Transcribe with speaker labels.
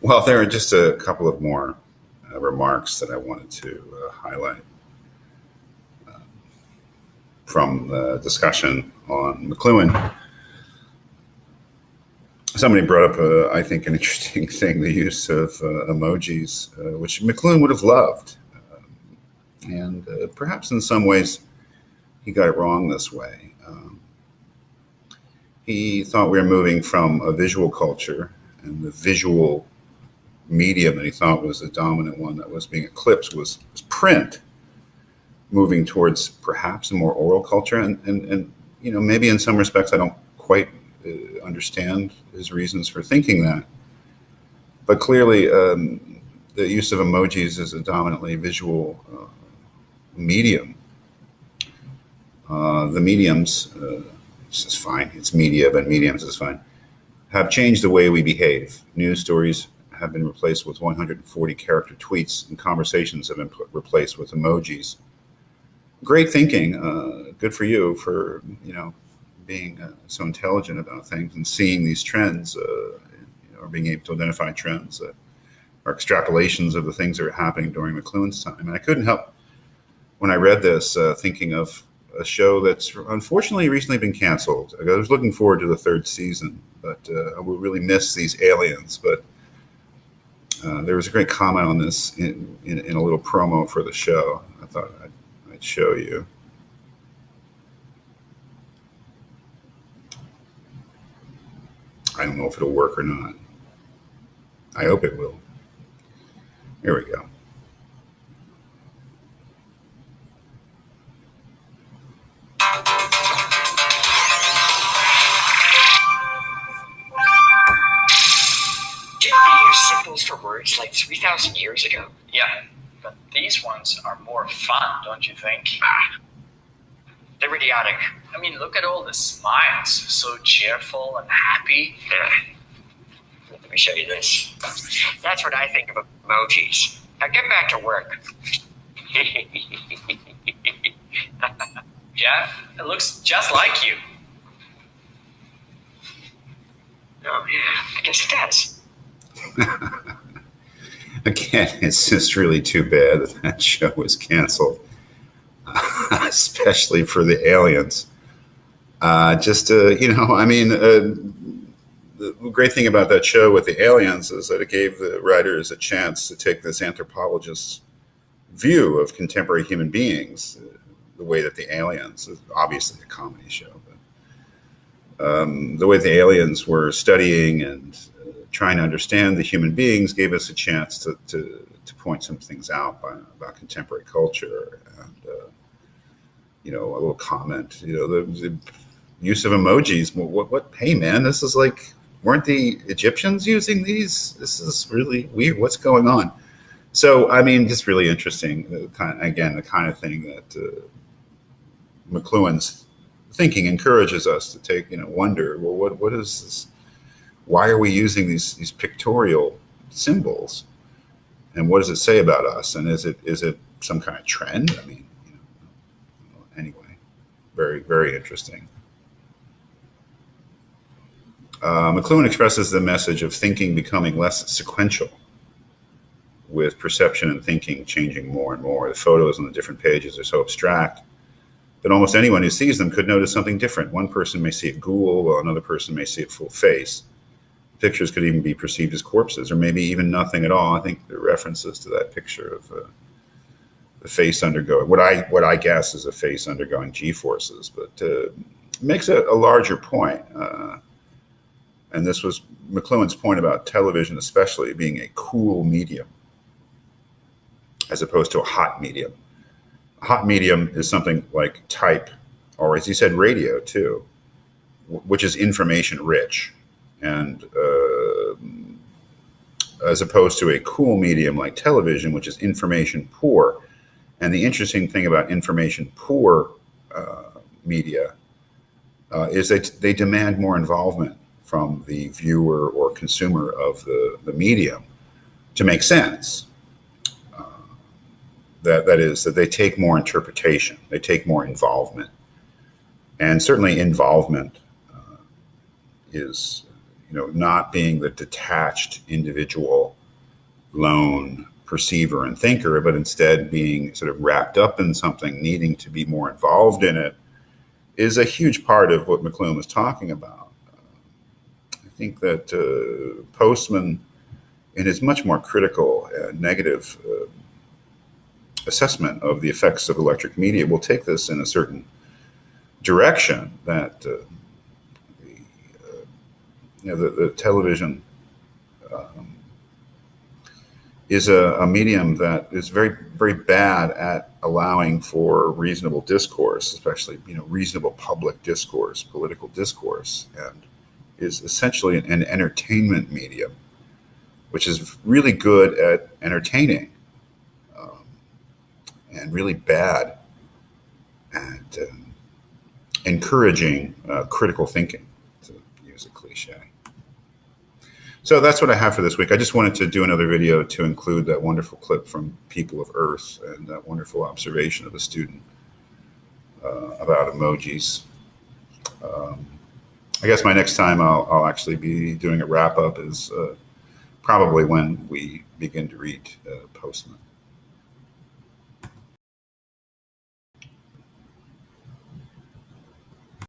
Speaker 1: Well, there are just a couple of more remarks that I wanted to highlight from the discussion on McLuhan. Somebody brought up, I think, an interesting thing, the use of emojis, which McLuhan would have loved. And perhaps in some ways he got it wrong this way. He thought we were moving from a visual culture, and the visual medium that he thought was the dominant one that was being eclipsed was print, moving towards perhaps a more oral culture. And maybe in some respects I don't quite understand his reasons for thinking that. But clearly the use of emojis is a dominantly visual medium. The mediums, this is fine, it's media, but mediums is fine, have changed the way we behave. News stories have been replaced with 140 character tweets, and conversations have been replaced with emojis. Great thinking. Good for you for, being so intelligent about things and seeing these trends, or being able to identify trends that are extrapolations of the things that are happening during McLuhan's time. And I couldn't help, when I read this, thinking of a show that's unfortunately recently been canceled. I was looking forward to the third season, but I will really miss these aliens. But there was a great comment on this in a little promo for the show. I thought I'd show you. I don't know if it'll work or not. I hope it will. Here we go.
Speaker 2: Didn't they use symbols for words like 3,000 years ago?
Speaker 3: Yeah, but these ones are more fun, don't you think?
Speaker 2: They're idiotic.
Speaker 3: I mean, look at all the smiles. So cheerful and happy.
Speaker 2: Let me show you this. That's what I think of emojis. Now get back to work.
Speaker 3: Jeff, it looks just like you.
Speaker 2: Oh, yeah, I guess it does.
Speaker 1: Again, it's just really too bad that show was canceled, especially for the aliens. The great thing about that show with the aliens is that it gave the writers a chance to take this anthropologist's view of contemporary human beings, the way that the aliens, obviously a comedy show, but the way the aliens were studying and trying to understand the human beings gave us a chance to point some things out about contemporary culture. And, a little comment, the use of emojis. What, hey man, this is like, weren't the Egyptians using these? This is really weird. What's going on? So, I mean, just really interesting. The kind of thing that McLuhan's thinking encourages us to take, wonder, well, what is this? Why are we using these pictorial symbols? And what does it say about us? And is it some kind of trend? I mean, anyway, very, very interesting. McLuhan expresses the message of thinking becoming less sequential, with perception and thinking changing more and more. The photos on the different pages are so abstract that almost anyone who sees them could notice something different. One person may see it ghoul, while another person may see it full face. Pictures could even be perceived as corpses, or maybe even nothing at all. I think there are references to that picture of the face undergoing, what I guess is a face undergoing G-forces, but makes a larger point. And this was McLuhan's point about television, especially being a cool medium, as opposed to a hot medium. A hot medium is something like type, or as he said, radio too, which is information rich, and as opposed to a cool medium like television, which is information poor. And the interesting thing about information poor media is that they demand more involvement from the viewer or consumer of the medium to make sense. That is, that they take more interpretation, they take more involvement. And certainly involvement is, not being the detached individual lone perceiver and thinker, but instead being sort of wrapped up in something, needing to be more involved in it, is a huge part of what McLuhan was talking about. I think that Postman, in his much more critical and negative assessment of the effects of electric media, will take this in a certain direction, that the television is a medium that is very, very bad at allowing for reasonable discourse, especially reasonable public discourse, political discourse, and is essentially an entertainment medium, which is really good at entertaining and really bad at encouraging critical thinking, to use a cliche. So that's what I have for this week. I just wanted to do another video to include that wonderful clip from People of Earth and that wonderful observation of a student about emojis. I guess my next time I'll actually be doing a wrap-up is probably when we begin to read Postman.